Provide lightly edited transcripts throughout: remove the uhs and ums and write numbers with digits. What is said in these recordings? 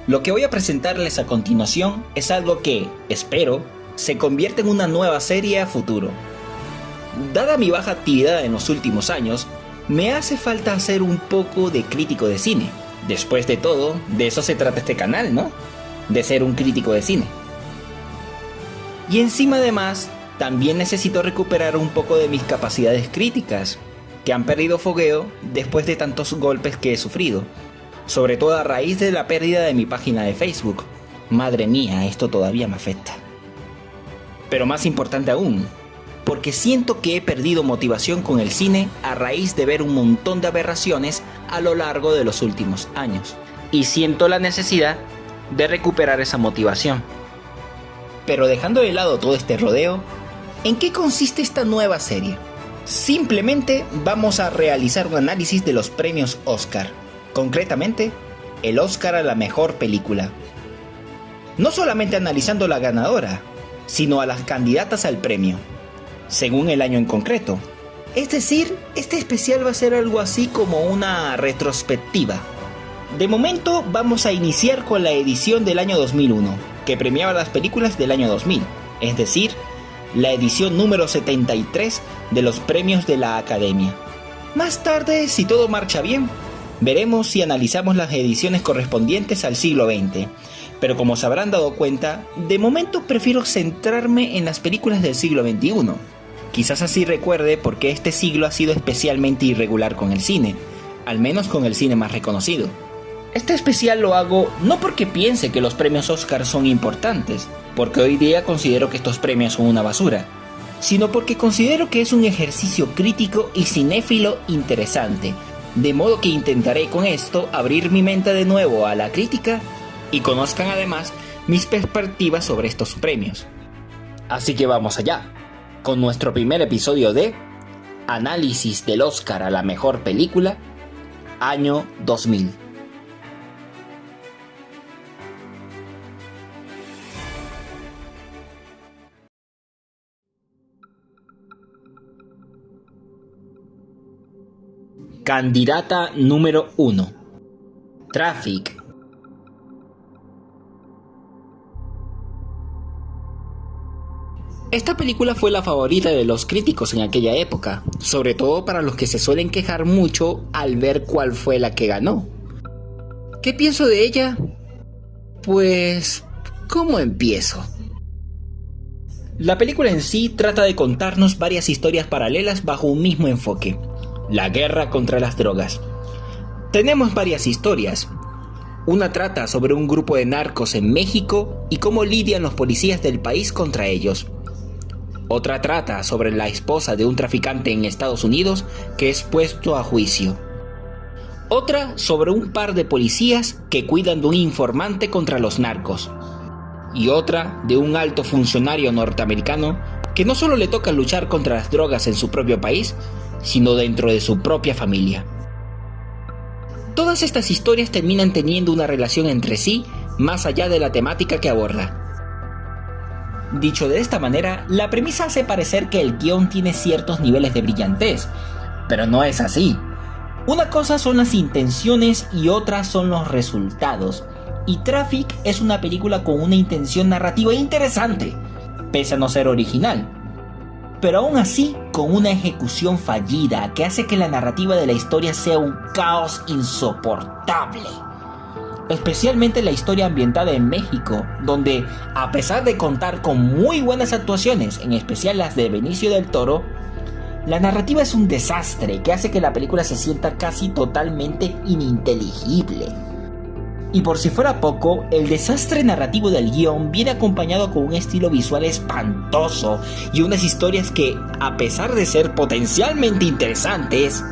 Lo que voy a presentarles a continuación es algo que, espero, se convierta en una nueva serie a futuro. Dada mi baja actividad en los últimos años, me hace falta hacer un poco de crítico de cine. Después de todo, de eso se trata este canal, ¿no? De ser un crítico de cine. Y encima además, también necesito recuperar un poco de mis capacidades críticas, que han perdido fogueo después de tantos golpes que he sufrido, sobre todo a raíz de la pérdida de mi página de Facebook. Madre mía, esto todavía me afecta. Pero más importante aún, porque siento que he perdido motivación con el cine a raíz de ver un montón de aberraciones a lo largo de los últimos años. Y siento la necesidad de recuperar esa motivación. Pero dejando de lado todo este rodeo, ¿en qué consiste esta nueva serie? Simplemente vamos a realizar un análisis de los premios Oscar. Concretamente, el Oscar a la mejor película. No solamente analizando la ganadora, sino a las candidatas al premio, según el año en concreto. Es decir, este especial va a ser algo así como una retrospectiva. De momento vamos a iniciar con la edición del año 2001, que premiaba las películas del año 2000, es decir, la edición número 73 de los premios de la Academia. Más tarde, si todo marcha bien, veremos si analizamos las ediciones correspondientes al siglo XX, pero como se habrán dado cuenta, de momento prefiero centrarme en las películas del siglo XXI. Quizás así recuerde por qué este siglo ha sido especialmente irregular con el cine, al menos con el cine más reconocido. Este especial lo hago no porque piense que los premios Oscar son importantes, porque hoy día considero que estos premios son una basura, sino porque considero que es un ejercicio crítico y cinéfilo interesante, de modo que intentaré con esto abrir mi mente de nuevo a la crítica y conozcan además mis perspectivas sobre estos premios. Así que vamos allá, con nuestro primer episodio de Análisis del Oscar a la mejor película, año 2000. Candidata número 1. Traffic. Esta película fue la favorita de los críticos en aquella época, sobre todo para los que se suelen quejar mucho al ver cuál fue la que ganó. ¿Qué pienso de ella? Pues, ¿cómo empiezo? La película en sí trata de contarnos varias historias paralelas bajo un mismo enfoque: la guerra contra las drogas. Tenemos varias historias. Una trata sobre un grupo de narcos en México y cómo lidian los policías del país contra ellos. Otra trata sobre la esposa de un traficante en Estados Unidos que es puesto a juicio. Otra sobre un par de policías que cuidan de un informante contra los narcos. Y otra de un alto funcionario norteamericano que no solo le toca luchar contra las drogas en su propio país, sino dentro de su propia familia. Todas estas historias terminan teniendo una relación entre sí más allá de la temática que aborda. Dicho de esta manera, la premisa hace parecer que el guión tiene ciertos niveles de brillantez, pero no es así. Una cosa son las intenciones y otra son los resultados, y Traffic es una película con una intención narrativa interesante, pese a no ser original, pero aún así con una ejecución fallida que hace que la narrativa de la historia sea un caos insoportable. Especialmente la historia ambientada en México, donde, a pesar de contar con muy buenas actuaciones, en especial las de Benicio del Toro, la narrativa es un desastre que hace que la película se sienta casi totalmente ininteligible. Y por si fuera poco, el desastre narrativo del guión viene acompañado con un estilo visual espantoso y unas historias que, a pesar de ser potencialmente interesantes,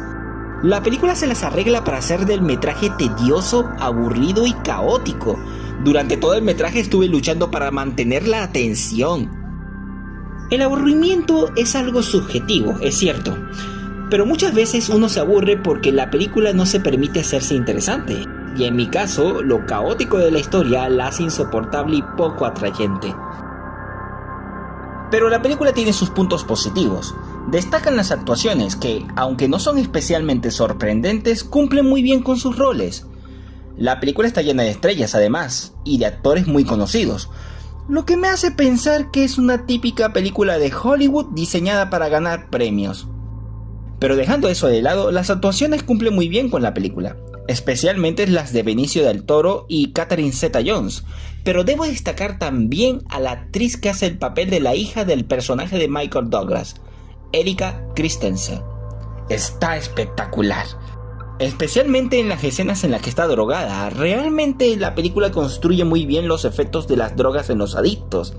la película se las arregla para hacer del metraje tedioso, aburrido y caótico. Durante todo el metraje estuve luchando para mantener la atención. El aburrimiento es algo subjetivo, es cierto, pero muchas veces uno se aburre porque la película no se permite hacerse interesante. Y en mi caso, lo caótico de la historia la hace insoportable y poco atrayente. Pero la película tiene sus puntos positivos. Destacan las actuaciones que, aunque no son especialmente sorprendentes, cumplen muy bien con sus roles. La película está llena de estrellas además, y de actores muy conocidos, lo que me hace pensar que es una típica película de Hollywood diseñada para ganar premios. Pero dejando eso de lado, las actuaciones cumplen muy bien con la película, especialmente las de Benicio del Toro y Catherine Zeta-Jones, pero debo destacar también a la actriz que hace el papel de la hija del personaje de Michael Douglas, Erika Christensen. Está espectacular, especialmente en las escenas en las que está drogada. Realmente la película construye muy bien los efectos de las drogas en los adictos,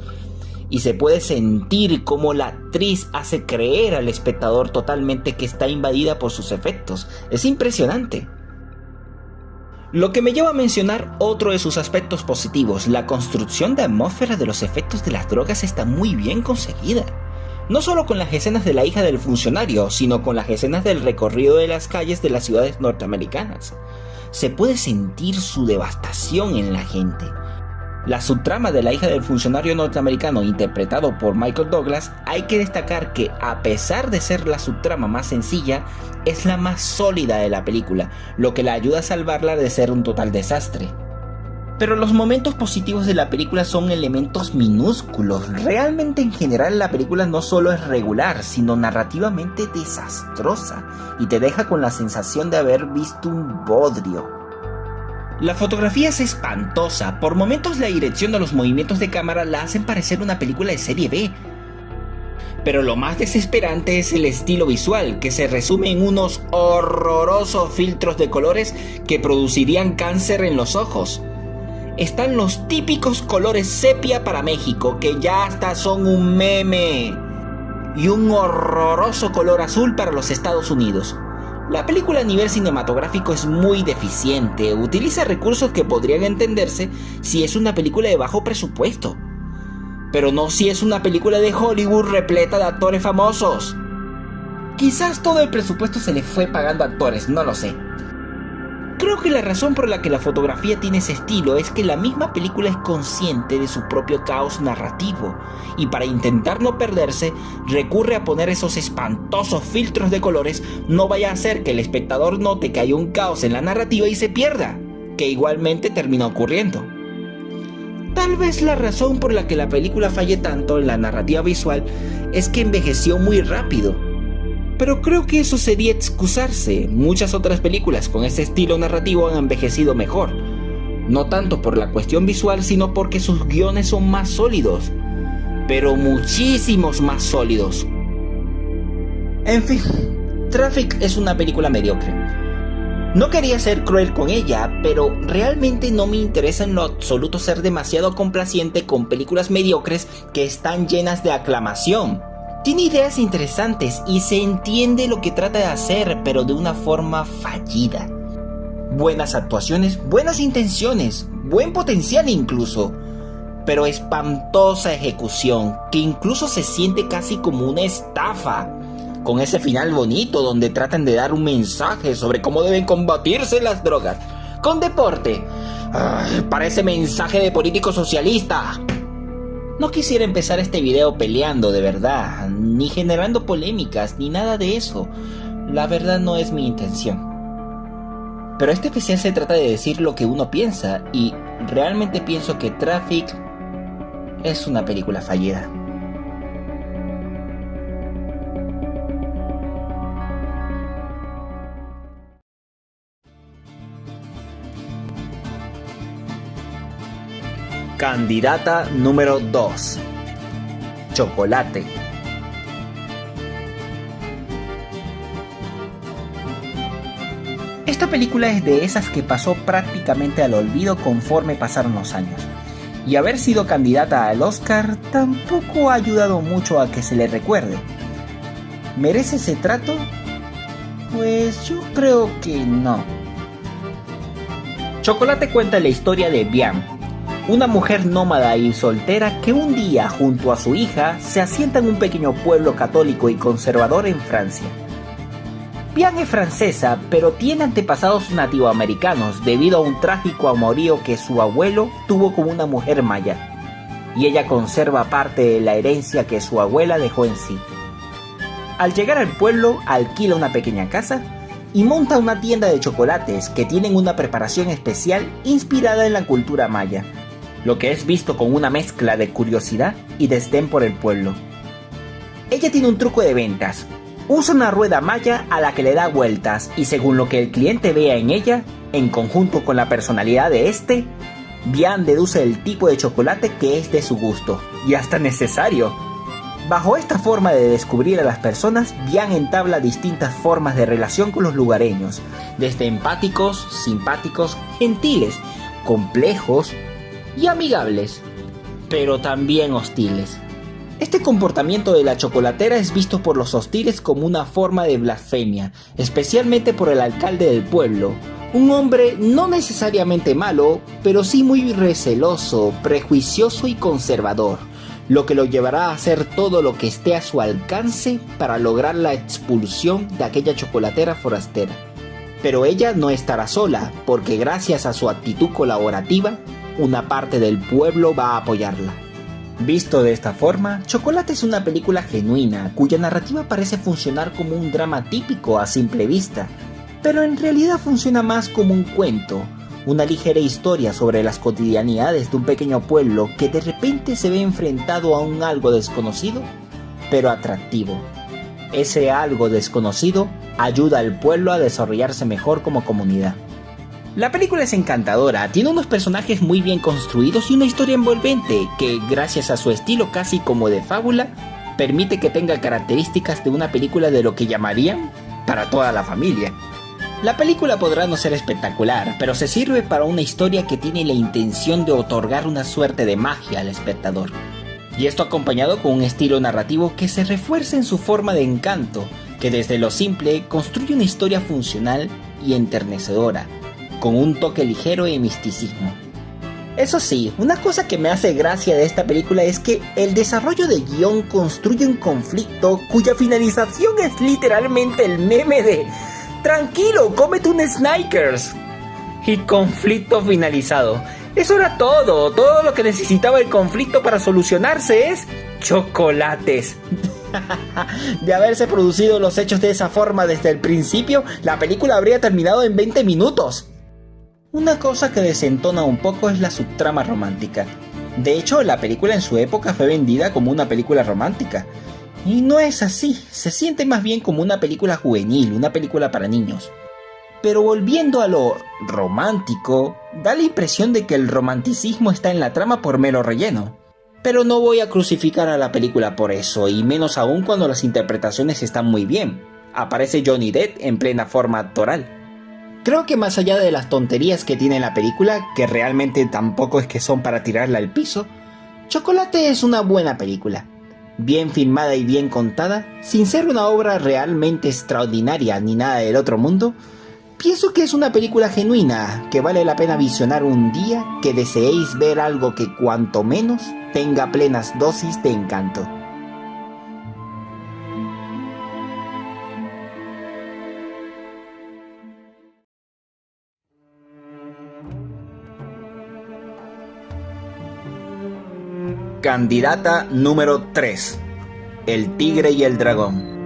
y se puede sentir cómo la actriz hace creer al espectador totalmente que está invadida por sus efectos. Es impresionante. Lo que me lleva a mencionar otro de sus aspectos positivos: la construcción de atmósfera de los efectos de las drogas está muy bien conseguida. No solo con las escenas de la hija del funcionario, sino con las escenas del recorrido de las calles de las ciudades norteamericanas. Se puede sentir su devastación en la gente. La subtrama de la hija del funcionario norteamericano, interpretado por Michael Douglas, hay que destacar que, a pesar de ser la subtrama más sencilla, es la más sólida de la película, lo que la ayuda a salvarla de ser un total desastre. Pero los momentos positivos de la película son elementos minúsculos. Realmente, en general, la película no solo es regular, sino narrativamente desastrosa, y te deja con la sensación de haber visto un bodrio. La fotografía es espantosa. Por momentos la dirección de los movimientos de cámara la hacen parecer una película de serie B. Pero lo más desesperante es el estilo visual, que se resume en unos horrorosos filtros de colores que producirían cáncer en los ojos. Están los típicos colores sepia para México, que ya hasta son un meme, y un horroroso color azul para los Estados Unidos. La película a nivel cinematográfico es muy deficiente, utiliza recursos que podrían entenderse si es una película de bajo presupuesto, pero no si es una película de Hollywood repleta de actores famosos. Quizás todo el presupuesto se le fue pagando a actores, no lo sé. Creo que la razón por la que la fotografía tiene ese estilo es que la misma película es consciente de su propio caos narrativo, y para intentar no perderse, recurre a poner esos espantosos filtros de colores. No vaya a hacer que el espectador note que hay un caos en la narrativa y se pierda, que igualmente termina ocurriendo. Tal vez la razón por la que la película falle tanto en la narrativa visual es que envejeció muy rápido. Pero creo que eso sería excusarse. Muchas otras películas con ese estilo narrativo han envejecido mejor. No tanto por la cuestión visual, sino porque sus guiones son más sólidos. Pero muchísimos más sólidos. En fin, Traffic es una película mediocre. No quería ser cruel con ella, pero realmente no me interesa en lo absoluto ser demasiado complaciente con películas mediocres que están llenas de aclamación. Tiene ideas interesantes y se entiende lo que trata de hacer, pero de una forma fallida. Buenas actuaciones, buenas intenciones, buen potencial incluso, pero espantosa ejecución, que incluso se siente casi como una estafa, con ese final bonito donde tratan de dar un mensaje sobre cómo deben combatirse las drogas, con deporte. Parece mensaje de político socialista. No quisiera empezar este video peleando de verdad, ni generando polémicas, ni nada de eso. La verdad no es mi intención. Pero este especial se trata de decir lo que uno piensa, y realmente pienso que Traffic es una película fallida. Candidata número 2. Chocolate. Esta película es de esas que pasó prácticamente al olvido conforme pasaron los años, y haber sido candidata al Oscar tampoco ha ayudado mucho a que se le recuerde. ¿Merece ese trato? Pues yo creo que no. Chocolate cuenta la historia de Bian, una mujer nómada y soltera que un día, junto a su hija, se asienta en un pequeño pueblo católico y conservador en Francia. Bian es francesa, pero tiene antepasados nativoamericanos debido a un trágico amorío que su abuelo tuvo con una mujer maya, y ella conserva parte de la herencia que su abuela dejó en sí. Al llegar al pueblo, alquila una pequeña casa y monta una tienda de chocolates que tienen una preparación especial inspirada en la cultura maya, lo que es visto con una mezcla de curiosidad y desdén por el pueblo. Ella tiene un truco de ventas. Usa una rueda maya a la que le da vueltas y según lo que el cliente vea en ella, en conjunto con la personalidad de este, Bian deduce el tipo de chocolate que es de su gusto y hasta necesario. Bajo esta forma de descubrir a las personas, Bian entabla distintas formas de relación con los lugareños, desde empáticos, simpáticos, gentiles, complejos y amigables, pero también hostiles. Este comportamiento de la chocolatera es visto por los hostiles como una forma de blasfemia, especialmente por el alcalde del pueblo, un hombre no necesariamente malo, pero sí muy receloso, prejuicioso y conservador, lo que lo llevará a hacer todo lo que esté a su alcance para lograr la expulsión de aquella chocolatera forastera. Pero ella no estará sola, porque gracias a su actitud colaborativa, una parte del pueblo va a apoyarla. Visto de esta forma, Chocolate es una película genuina, cuya narrativa parece funcionar como un drama típico a simple vista, pero en realidad funciona más como un cuento, una ligera historia sobre las cotidianidades de un pequeño pueblo que de repente se ve enfrentado a un algo desconocido, pero atractivo. Ese algo desconocido ayuda al pueblo a desarrollarse mejor como comunidad. La película es encantadora, tiene unos personajes muy bien construidos y una historia envolvente que, gracias a su estilo casi como de fábula, permite que tenga características de una película de lo que llamarían para toda la familia. La película podrá no ser espectacular, pero se sirve para una historia que tiene la intención de otorgar una suerte de magia al espectador. Y esto acompañado con un estilo narrativo que se refuerza en su forma de encanto, que desde lo simple construye una historia funcional y enternecedora, con un toque ligero de misticismo. Eso sí, una cosa que me hace gracia de esta película es que el desarrollo de guión construye un conflicto cuya finalización es literalmente el meme de "tranquilo, cómete un Snickers" y conflicto finalizado. Eso era todo lo que necesitaba el conflicto para solucionarse es chocolates. De haberse producido los hechos de esa forma desde el principio, la película habría terminado en 20 minutos. Una cosa que desentona un poco es la subtrama romántica. De hecho, la película en su época fue vendida como una película romántica. Y no es así, se siente más bien como una película juvenil, una película para niños. Pero volviendo a lo romántico, da la impresión de que el romanticismo está en la trama por mero relleno. Pero no voy a crucificar a la película por eso, y menos aún cuando las interpretaciones están muy bien. Aparece Johnny Depp en plena forma actoral. Creo que más allá de las tonterías que tiene la película, que realmente tampoco es que son para tirarla al piso, Chocolate es una buena película. Bien filmada y bien contada, sin ser una obra realmente extraordinaria ni nada del otro mundo, pienso que es una película genuina, que vale la pena visionar un día que deseéis ver algo que cuanto menos tenga plenas dosis de encanto. Candidata número 3. El tigre y el dragón.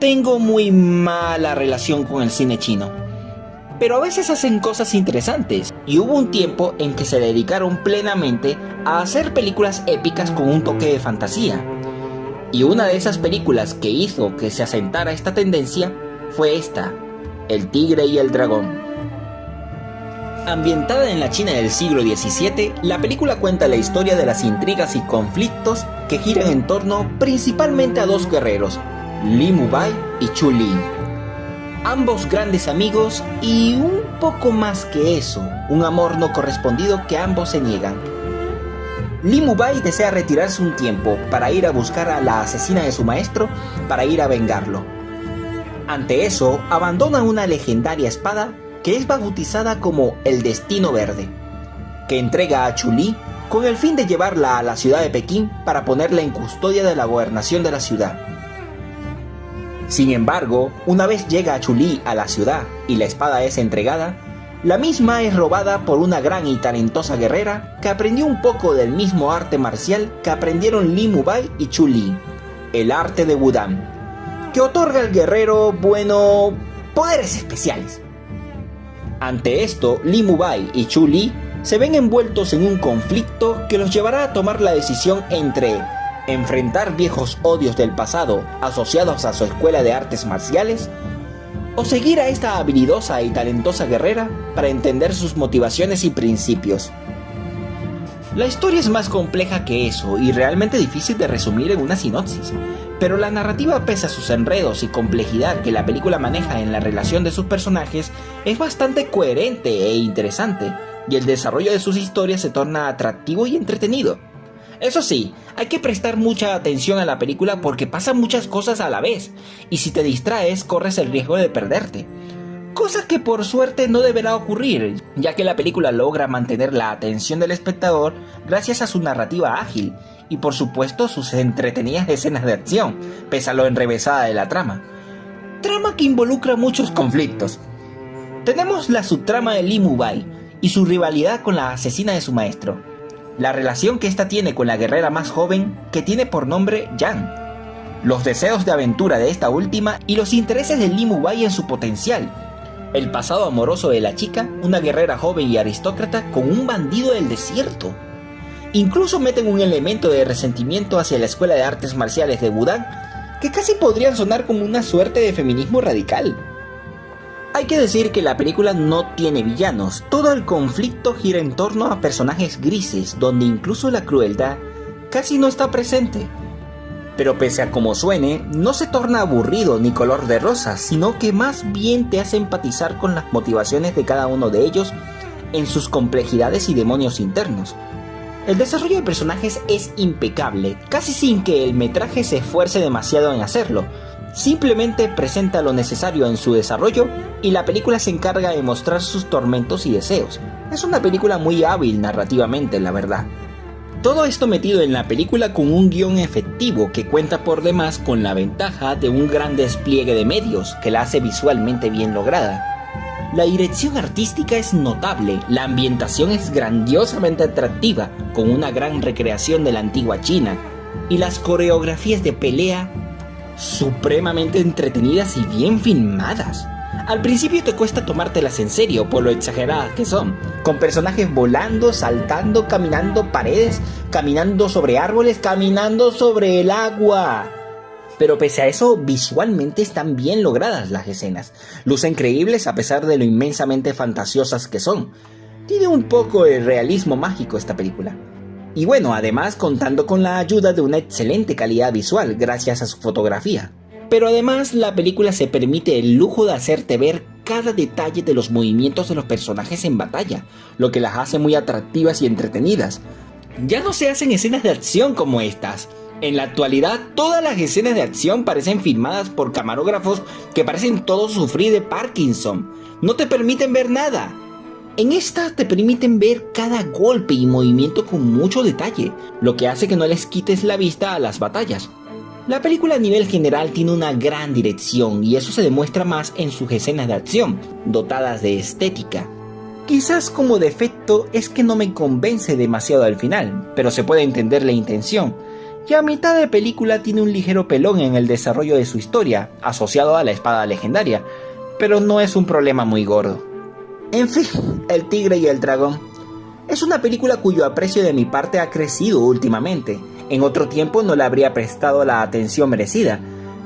Tengo muy mala relación con el cine chino, pero a veces hacen cosas interesantes, y hubo un tiempo en que se dedicaron plenamente a hacer películas épicas con un toque de fantasía. Y una de esas películas que hizo que se asentara esta tendencia fue esta, El tigre y el dragón. Ambientada en la China del siglo XVII, la película cuenta la historia de las intrigas y conflictos que giran en torno principalmente a dos guerreros, Li Mubai y Chu Li. Ambos grandes amigos y un poco más que eso, un amor no correspondido que ambos se niegan. Li Mubai desea retirarse un tiempo para ir a buscar a la asesina de su maestro para ir a vengarlo. Ante eso, abandona una legendaria espada que es bautizada como el Destino Verde, que entrega a Chu Li con el fin de llevarla a la ciudad de Pekín para ponerla en custodia de la gobernación de la ciudad. Sin embargo, una vez llega a Chu Li a la ciudad y la espada es entregada, la misma es robada por una gran y talentosa guerrera que aprendió un poco del mismo arte marcial que aprendieron Li Mubai y Chu Li, el arte de Wudang, que otorga al guerrero, bueno, poderes especiales. Ante esto, Li Mubai y Chu Li se ven envueltos en un conflicto que los llevará a tomar la decisión entre enfrentar viejos odios del pasado asociados a su escuela de artes marciales o seguir a esta habilidosa y talentosa guerrera para entender sus motivaciones y principios. La historia es más compleja que eso y realmente difícil de resumir en una sinopsis, pero la narrativa, pese a sus enredos y complejidad que la película maneja en la relación de sus personajes, es bastante coherente e interesante, y el desarrollo de sus historias se torna atractivo y entretenido. Eso sí, hay que prestar mucha atención a la película porque pasan muchas cosas a la vez, y si te distraes corres el riesgo de perderte. Cosa que por suerte no deberá ocurrir, ya que la película logra mantener la atención del espectador gracias a su narrativa ágil, y por supuesto sus entretenidas escenas de acción, pese a lo enrevesada de la trama. Trama que involucra muchos conflictos. Tenemos la subtrama de Li Mubai y su rivalidad con la asesina de su maestro. La relación que ésta tiene con la guerrera más joven, que tiene por nombre Yang. Los deseos de aventura de esta última y los intereses de Li Mubai en su potencial. El pasado amoroso de la chica, una guerrera joven y aristócrata con un bandido del desierto. Incluso meten un elemento de resentimiento hacia la escuela de artes marciales de Wudang, que casi podrían sonar como una suerte de feminismo radical. Hay que decir que la película no tiene villanos, todo el conflicto gira en torno a personajes grises, donde incluso la crueldad casi no está presente. Pero pese a como suene, no se torna aburrido ni color de rosa, sino que más bien te hace empatizar con las motivaciones de cada uno de ellos en sus complejidades y demonios internos. El desarrollo de personajes es impecable, casi sin que el metraje se esfuerce demasiado en hacerlo. Simplemente presenta lo necesario en su desarrollo y la película se encarga de mostrar sus tormentos y deseos. Es una película muy hábil narrativamente, la verdad. Todo esto metido en la película con un guión efectivo que cuenta por demás con la ventaja de un gran despliegue de medios que la hace visualmente bien lograda. La dirección artística es notable, la ambientación es grandiosamente atractiva, con una gran recreación de la antigua China, y las coreografías de pelea supremamente entretenidas y bien filmadas. Al principio te cuesta tomártelas en serio por lo exageradas que son, con personajes volando, saltando, caminando paredes, caminando sobre árboles, caminando sobre el agua. Pero pese a eso, visualmente están bien logradas las escenas. Lucen creíbles a pesar de lo inmensamente fantasiosas que son. Tiene un poco de realismo mágico esta película. Y bueno, además contando con la ayuda de una excelente calidad visual gracias a su fotografía. Pero además la película se permite el lujo de hacerte ver cada detalle de los movimientos de los personajes en batalla, lo que las hace muy atractivas y entretenidas. Ya no se hacen escenas de acción como estas. En la actualidad, todas las escenas de acción parecen filmadas por camarógrafos que parecen todos sufrir de Parkinson. No te permiten ver nada. En esta te permiten ver cada golpe y movimiento con mucho detalle, lo que hace que no les quites la vista a las batallas. La película a nivel general tiene una gran dirección y eso se demuestra más en sus escenas de acción, dotadas de estética. Quizás como defecto es que no me convence demasiado al final, pero se puede entender la intención. Y a mitad de película tiene un ligero pelón en el desarrollo de su historia, asociado a la espada legendaria, pero no es un problema muy gordo. En fin, El tigre y el dragón. Es una película cuyo aprecio de mi parte ha crecido últimamente. En otro tiempo no le habría prestado la atención merecida,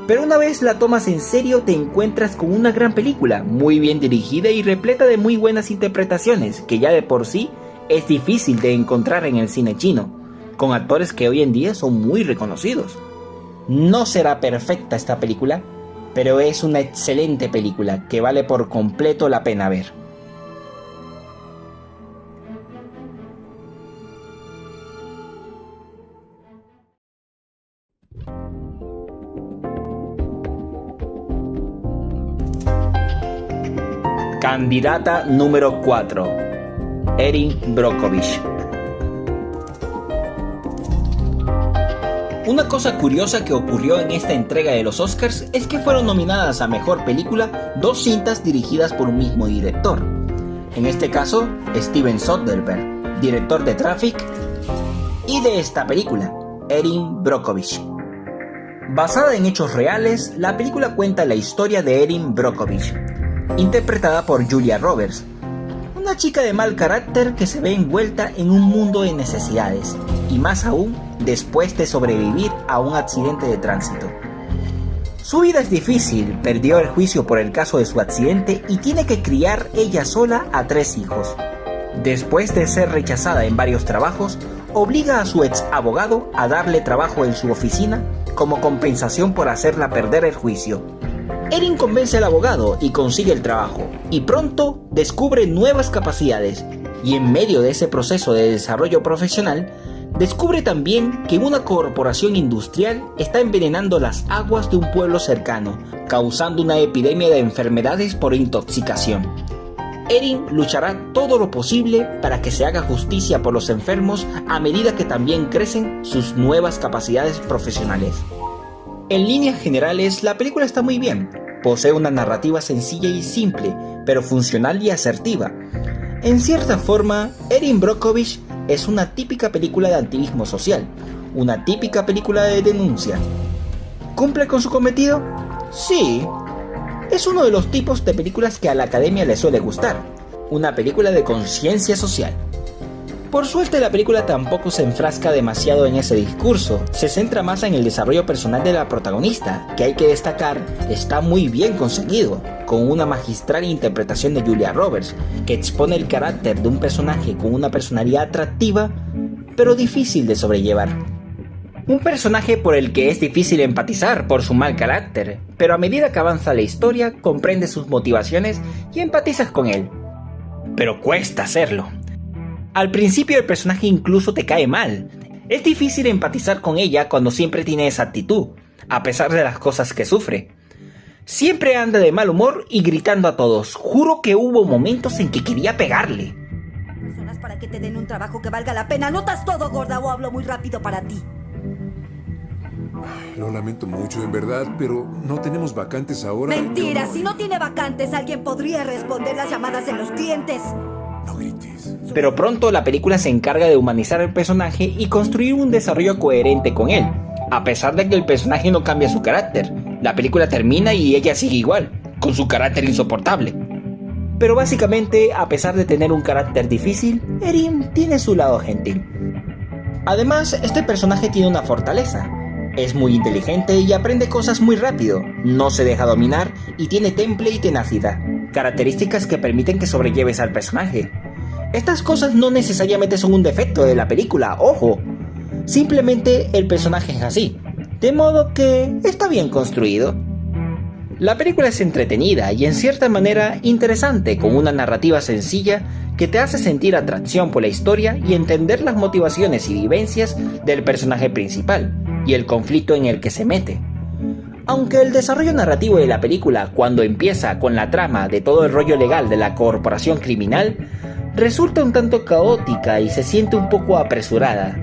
pero una vez la tomas en serio te encuentras con una gran película, muy bien dirigida y repleta de muy buenas interpretaciones, que ya de por sí es difícil de encontrar en el cine chino, con actores que hoy en día son muy reconocidos. No será perfecta esta película, pero es una excelente película que vale por completo la pena ver. Candidata número 4, Erin Brockovich. Una cosa curiosa que ocurrió en esta entrega de los Oscars es que fueron nominadas a Mejor Película dos cintas dirigidas por un mismo director. En este caso, Steven Soderbergh, director de Traffic, y de esta película, Erin Brockovich. Basada en hechos reales, la película cuenta la historia de Erin Brockovich, interpretada por Julia Roberts, una chica de mal carácter que se ve envuelta en un mundo de necesidades, y más aún después de sobrevivir a un accidente de tránsito. Su vida es difícil, perdió el juicio por el caso de su accidente y tiene que criar ella sola a 3 hijos. Después de ser rechazada en varios trabajos, obliga a su ex abogado a darle trabajo en su oficina como compensación por hacerla perder el juicio. Erin convence al abogado y consigue el trabajo, y pronto descubre nuevas capacidades, y en medio de ese proceso de desarrollo profesional, descubre también que una corporación industrial está envenenando las aguas de un pueblo cercano, causando una epidemia de enfermedades por intoxicación. Erin luchará todo lo posible para que se haga justicia por los enfermos a medida que también crecen sus nuevas capacidades profesionales. En líneas generales, la película está muy bien. Posee una narrativa sencilla y simple, pero funcional y asertiva. En cierta forma, Erin Brockovich es una típica película de activismo social, una típica película de denuncia. ¿Cumple con su cometido? Sí. Es uno de los tipos de películas que a la academia le suele gustar, una película de conciencia social. Por suerte la película tampoco se enfrasca demasiado en ese discurso, se centra más en el desarrollo personal de la protagonista, que hay que destacar está muy bien conseguido, con una magistral interpretación de Julia Roberts, que expone el carácter de un personaje con una personalidad atractiva, pero difícil de sobrellevar. Un personaje por el que es difícil empatizar por su mal carácter, pero a medida que avanza la historia comprendes sus motivaciones y empatizas con él. Pero cuesta hacerlo. Al principio el personaje incluso te cae mal. Es difícil empatizar con ella cuando siempre tiene esa actitud, a pesar de las cosas que sufre. Siempre anda de mal humor y gritando a todos. Juro que hubo momentos en que quería pegarle. Personas para que te den un trabajo que valga la pena. ¿Notas todo, gorda, o hablo muy rápido para ti? Lo lamento mucho, en verdad, pero no tenemos vacantes ahora. Mentira, si no tiene vacantes, alguien podría responder las llamadas de los clientes. No grites. Pero pronto la película se encarga de humanizar al personaje y construir un desarrollo coherente con él. A pesar de que el personaje no cambia su carácter, la película termina y ella sigue igual, con su carácter insoportable. Pero básicamente, a pesar de tener un carácter difícil, Erin tiene su lado gentil. Además, este personaje tiene una fortaleza. Es muy inteligente y aprende cosas muy rápido, no se deja dominar y tiene temple y tenacidad, características que permiten que sobrelleves al personaje. Estas cosas no necesariamente son un defecto de la película, ojo. Simplemente el personaje es así, de modo que está bien construido. La película es entretenida y en cierta manera interesante, con una narrativa sencilla que te hace sentir atracción por la historia y entender las motivaciones y vivencias del personaje principal y el conflicto en el que se mete. Aunque el desarrollo narrativo de la película, cuando empieza con la trama de todo el rollo legal de la corporación criminal, resulta un tanto caótica y se siente un poco apresurada.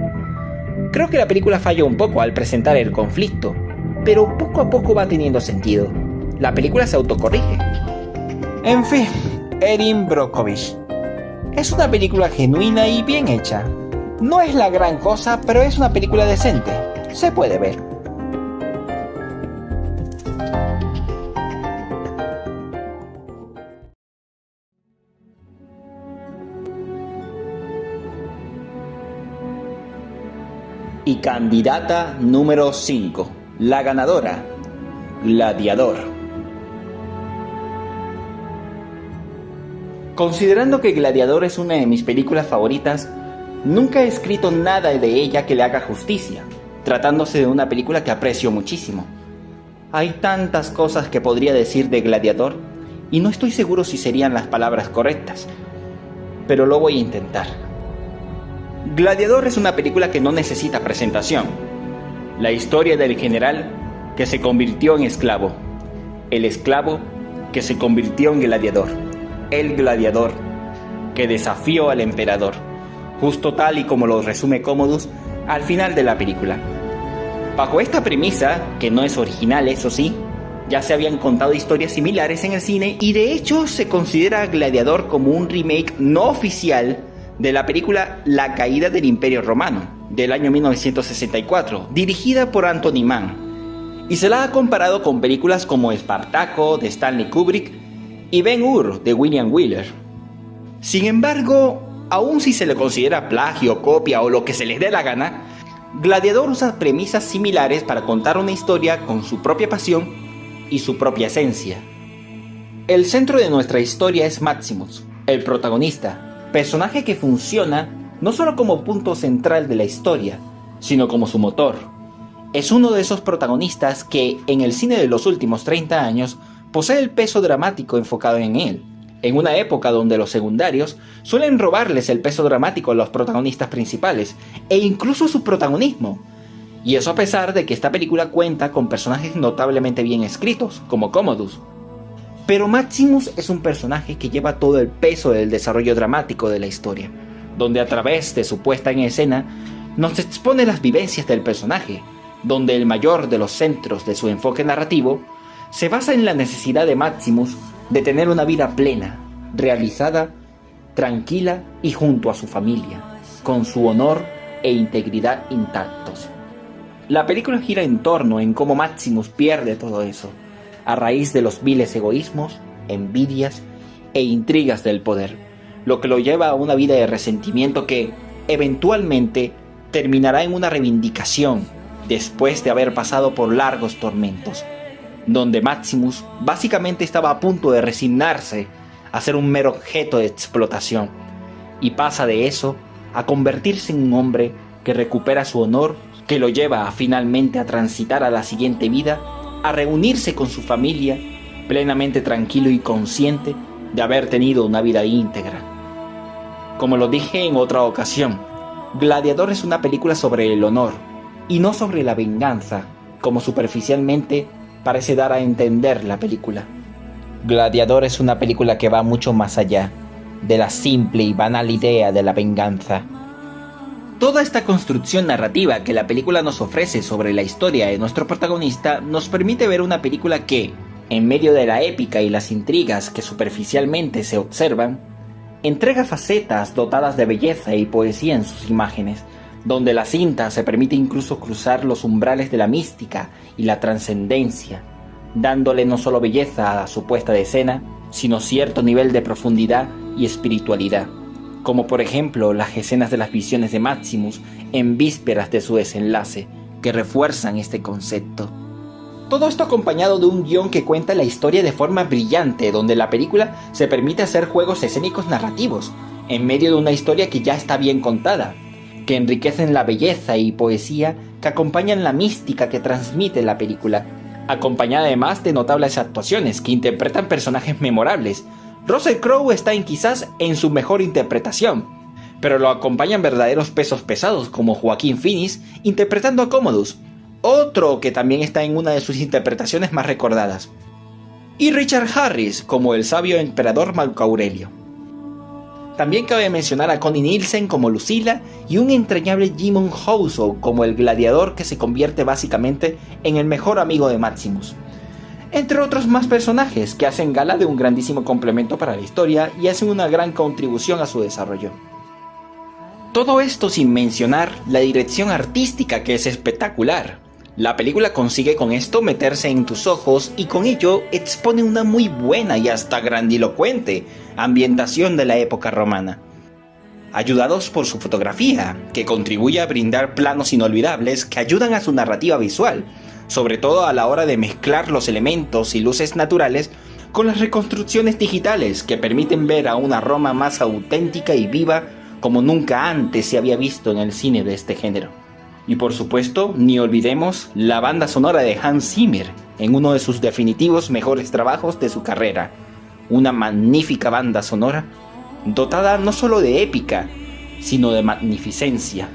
Creo que la película falla un poco al presentar el conflicto, pero poco a poco va teniendo sentido. La película se autocorrige. En fin, Erin Brockovich. Es una película genuina y bien hecha. No es la gran cosa, pero es una película decente. Se puede ver. Y candidata número 5, la ganadora, Gladiador. Considerando que Gladiador es una de mis películas favoritas, nunca he escrito nada de ella que le haga justicia, tratándose de una película que aprecio muchísimo. Hay tantas cosas que podría decir de Gladiador, y no estoy seguro si serían las palabras correctas, pero lo voy a intentar. Gladiador es una película que no necesita presentación. La historia del general que se convirtió en esclavo, el esclavo que se convirtió en gladiador, el gladiador que desafió al emperador, justo tal y como lo resume Commodus al final de la película. Bajo esta premisa, que no es original eso sí, ya se habían contado historias similares en el cine y de hecho se considera a Gladiador como un remake no oficial de la película La caída del Imperio Romano, del año 1964, dirigida por Anthony Mann. y se la ha comparado con películas como Espartaco de Stanley Kubrick y Ben-Hur de William Wyler. Sin embargo, aun si se le considera plagio, copia o lo que se les dé la gana, Gladiador usa premisas similares para contar una historia con su propia pasión y su propia esencia. El centro de nuestra historia es Maximus, el protagonista, personaje que funciona no solo como punto central de la historia, sino como su motor. Es uno de esos protagonistas que, en el cine de los últimos 30 años, posee el peso dramático enfocado en él, en una época donde los secundarios suelen robarles el peso dramático a los protagonistas principales, e incluso su protagonismo. Y eso a pesar de que esta película cuenta con personajes notablemente bien escritos, como Commodus. Pero Maximus es un personaje que lleva todo el peso del desarrollo dramático de la historia, donde a través de su puesta en escena nos expone las vivencias del personaje, donde el mayor de los centros de su enfoque narrativo se basa en la necesidad de Maximus de tener una vida plena, realizada, tranquila y junto a su familia, con su honor e integridad intactos. La película gira en torno en cómo Maximus pierde todo eso, a raíz de los viles egoísmos, envidias e intrigas del poder, lo que lo lleva a una vida de resentimiento que, eventualmente, terminará en una reivindicación después de haber pasado por largos tormentos, donde Maximus básicamente estaba a punto de resignarse a ser un mero objeto de explotación, y pasa de eso a convertirse en un hombre que recupera su honor, que lo lleva a finalmente a transitar a la siguiente vida, a reunirse con su familia, plenamente tranquilo y consciente de haber tenido una vida íntegra. Como lo dije en otra ocasión, Gladiador es una película sobre el honor, y no sobre la venganza, como superficialmente parece dar a entender la película. Gladiador es una película que va mucho más allá de la simple y banal idea de la venganza. Toda esta construcción narrativa que la película nos ofrece sobre la historia de nuestro protagonista nos permite ver una película que, en medio de la épica y las intrigas que superficialmente se observan, entrega facetas dotadas de belleza y poesía en sus imágenes, donde la cinta se permite incluso cruzar los umbrales de la mística y la trascendencia, dándole no solo belleza a su puesta de escena, sino cierto nivel de profundidad y espiritualidad, como por ejemplo las escenas de las visiones de Maximus en vísperas de su desenlace, que refuerzan este concepto. Todo esto acompañado de un guión que cuenta la historia de forma brillante, donde la película se permite hacer juegos escénicos narrativos, en medio de una historia que ya está bien contada, que enriquecen la belleza y poesía que acompañan la mística que transmite la película, acompañada además de notables actuaciones que interpretan personajes memorables. Russell Crowe está quizás en su mejor interpretación, pero lo acompañan verdaderos pesos pesados como Joaquin Phoenix interpretando a Commodus, otro que también está en una de sus interpretaciones más recordadas, y Richard Harris como el sabio emperador Marco Aurelio. También cabe mencionar a Connie Nielsen como Lucila y un entrañable Jimon Houso como el gladiador que se convierte básicamente en el mejor amigo de Maximus, entre otros más personajes que hacen gala de un grandísimo complemento para la historia y hacen una gran contribución a su desarrollo. Todo esto sin mencionar la dirección artística, que es espectacular. La película consigue con esto meterse en tus ojos y con ello expone una muy buena y hasta grandilocuente ambientación de la época romana, ayudados por su fotografía, que contribuye a brindar planos inolvidables que ayudan a su narrativa visual, sobre todo a la hora de mezclar los elementos y luces naturales con las reconstrucciones digitales que permiten ver a una Roma más auténtica y viva como nunca antes se había visto en el cine de este género. Y por supuesto, ni olvidemos la banda sonora de Hans Zimmer, en uno de sus definitivos mejores trabajos de su carrera. Una magnífica banda sonora, dotada no solo de épica, sino de magnificencia.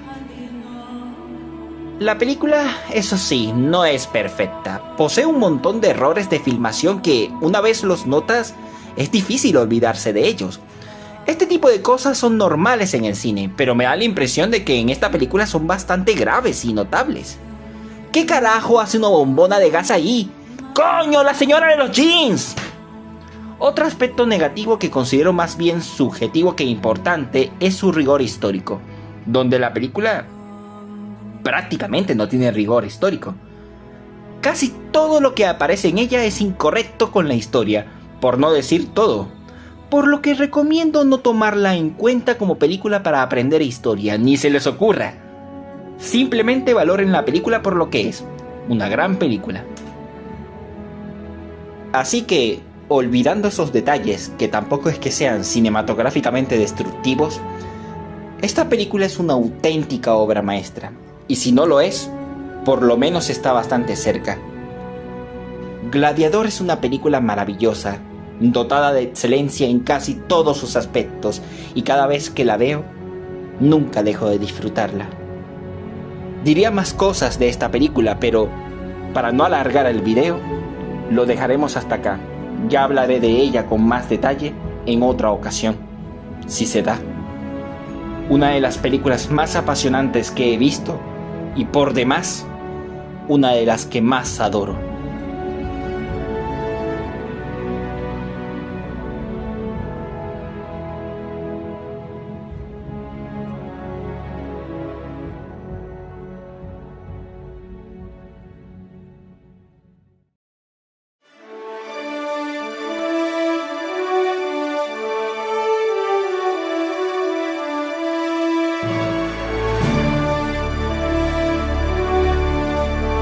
La película, eso sí, no es perfecta. Posee un montón de errores de filmación que, una vez los notas, es difícil olvidarse de ellos. Este tipo de cosas son normales en el cine, pero me da la impresión de que en esta película son bastante graves y notables. ¿Qué carajo hace una bombona de gas ahí? ¡Coño, la señora de los jeans! Otro aspecto negativo que considero más bien subjetivo que importante es su rigor histórico, donde la película prácticamente no tiene rigor histórico. Casi todo lo que aparece en ella es incorrecto con la historia, por no decir todo. Por lo que recomiendo no tomarla en cuenta como película para aprender historia, ni se les ocurra. Simplemente valoren la película por lo que es, una gran película. Así que, olvidando esos detalles, que tampoco es que sean cinematográficamente destructivos, esta película es una auténtica obra maestra, y si no lo es, por lo menos está bastante cerca. Gladiador es una película maravillosa, dotada de excelencia en casi todos sus aspectos, y cada vez que la veo, nunca dejo de disfrutarla. Diría más cosas de esta película, pero para no alargar el video, lo dejaremos hasta acá. Ya hablaré de ella con más detalle en otra ocasión, si se da. Una de las películas más apasionantes que he visto, y por demás, una de las que más adoro.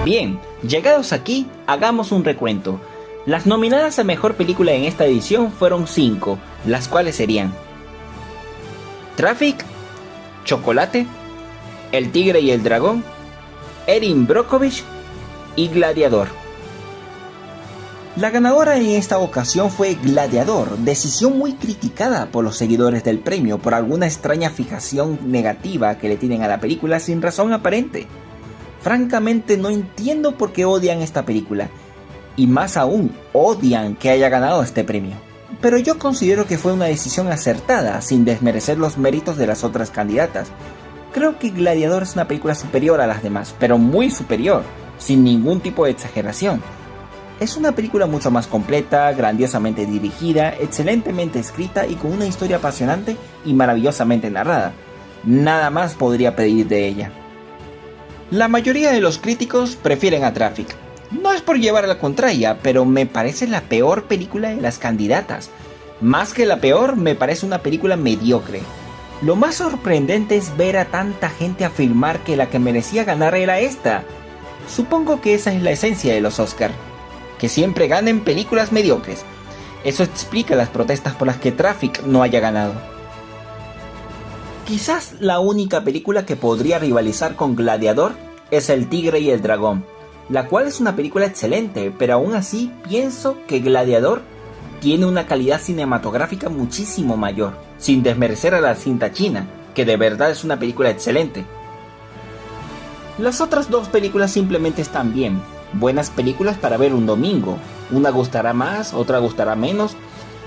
Bien, llegados aquí, hagamos un recuento. Las nominadas a Mejor Película en esta edición fueron 5, las cuales serían Traffic, Chocolate, El Tigre y el Dragón, Erin Brockovich y Gladiador. La ganadora en esta ocasión fue Gladiador, decisión muy criticada por los seguidores del premio por alguna extraña fijación negativa que le tienen a la película sin razón aparente. Francamente no entiendo por qué odian esta película, y más aún odian que haya ganado este premio. Pero yo considero que fue una decisión acertada, sin desmerecer los méritos de las otras candidatas. Creo que Gladiador es una película superior a las demás, pero muy superior, sin ningún tipo de exageración. Es una película mucho más completa, grandiosamente dirigida, excelentemente escrita y con una historia apasionante y maravillosamente narrada. Nada más podría pedir de ella. La mayoría de los críticos prefieren a Traffic. No es por llevar a la contraria, pero me parece la peor película de las candidatas. Más que la peor, me parece una película mediocre. Lo más sorprendente es ver a tanta gente afirmar que la que merecía ganar era esta. Supongo que esa es la esencia de los Oscar, que siempre ganen películas mediocres. Eso explica las protestas por las que Traffic no haya ganado. Quizás la única película que podría rivalizar con Gladiador es El Tigre y el Dragón, la cual es una película excelente, pero aún así pienso que Gladiador tiene una calidad cinematográfica muchísimo mayor, sin desmerecer a la cinta china, que de verdad es una película excelente. Las otras dos películas simplemente están bien, buenas películas para ver un domingo, una gustará más, otra gustará menos,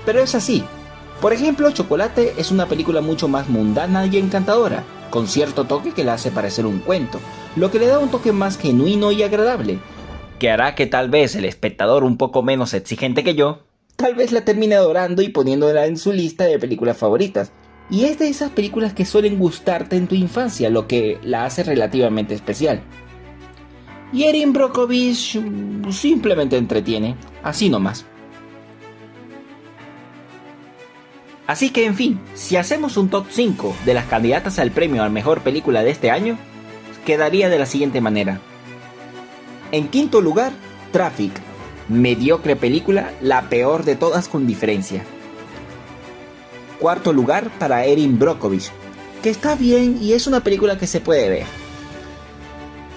pero es así. Por ejemplo, Chocolate es una película mucho más mundana y encantadora, con cierto toque que la hace parecer un cuento, lo que le da un toque más genuino y agradable, que hará que tal vez el espectador un poco menos exigente que yo, tal vez la termine adorando y poniéndola en su lista de películas favoritas. Y es de esas películas que suelen gustarte en tu infancia, lo que la hace relativamente especial. Y Erin Brockovich simplemente entretiene, así nomás. Así que en fin, si hacemos un top 5 de las candidatas al premio a mejor película de este año, quedaría de la siguiente manera. En quinto lugar, Traffic, mediocre película, la peor de todas con diferencia. Cuarto lugar para Erin Brockovich, que está bien y es una película que se puede ver.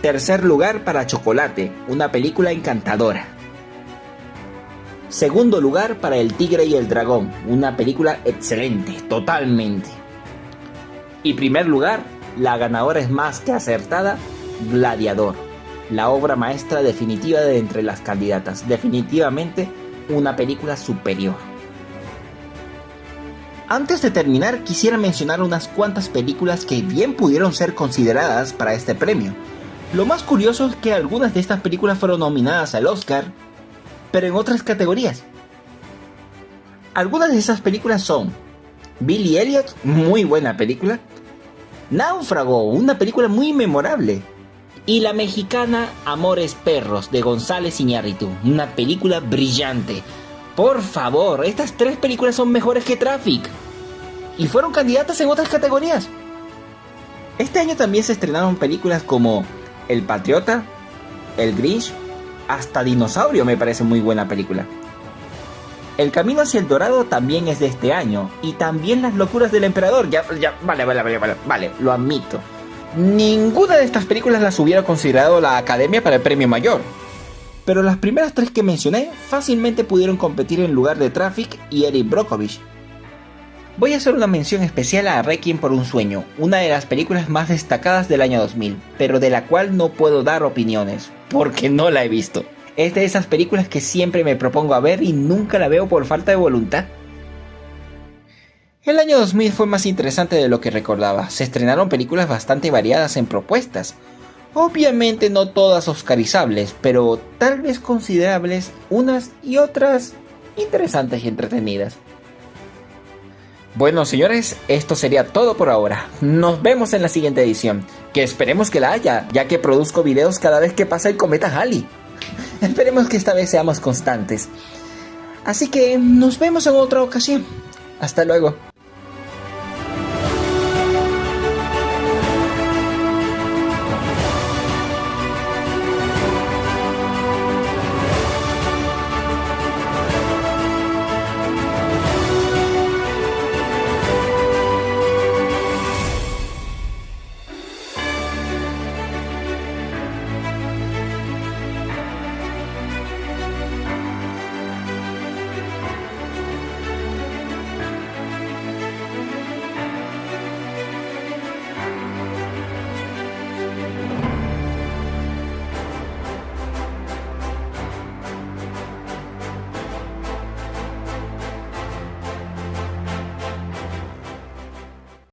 Tercer lugar para Chocolate, una película encantadora. Segundo lugar para El Tigre y el Dragón, una película excelente, totalmente. Y primer lugar, la ganadora es más que acertada, Gladiador, la obra maestra definitiva de entre las candidatas, definitivamente una película superior. Antes de terminar, quisiera mencionar unas cuantas películas que bien pudieron ser consideradas para este premio. Lo más curioso es que algunas de estas películas fueron nominadas al Oscar, pero en otras categorías. Algunas de esas películas son Billy Elliot, muy buena película. Náufrago, una película muy memorable. Y la mexicana Amores Perros de González Iñárritu, una película brillante. Por favor, estas 3 películas son mejores que Traffic. Y fueron candidatas en otras categorías. Este año también se estrenaron películas como El Patriota, El Grinch, hasta Dinosaurio me parece muy buena película. El Camino hacia el Dorado también es de este año, y también Las Locuras del Emperador, vale, lo admito. Ninguna de estas películas las hubiera considerado la Academia para el premio mayor. Pero las primeras 3 que mencioné fácilmente pudieron competir en lugar de Traffic y Erin Brockovich. Voy a hacer una mención especial a Requiem por un sueño, una de las películas más destacadas del año 2000, pero de la cual no puedo dar opiniones, porque no la he visto. Es de esas películas que siempre me propongo a ver y nunca la veo por falta de voluntad. El año 2000 fue más interesante de lo que recordaba, se estrenaron películas bastante variadas en propuestas. Obviamente no todas oscarizables, pero tal vez considerables, unas y otras interesantes y entretenidas. Bueno, señores, esto sería todo por ahora. Nos vemos en la siguiente edición, que esperemos que la haya, ya que produzco videos cada vez que pasa el cometa Halley. Esperemos que esta vez seamos constantes. Así que nos vemos en otra ocasión. Hasta luego.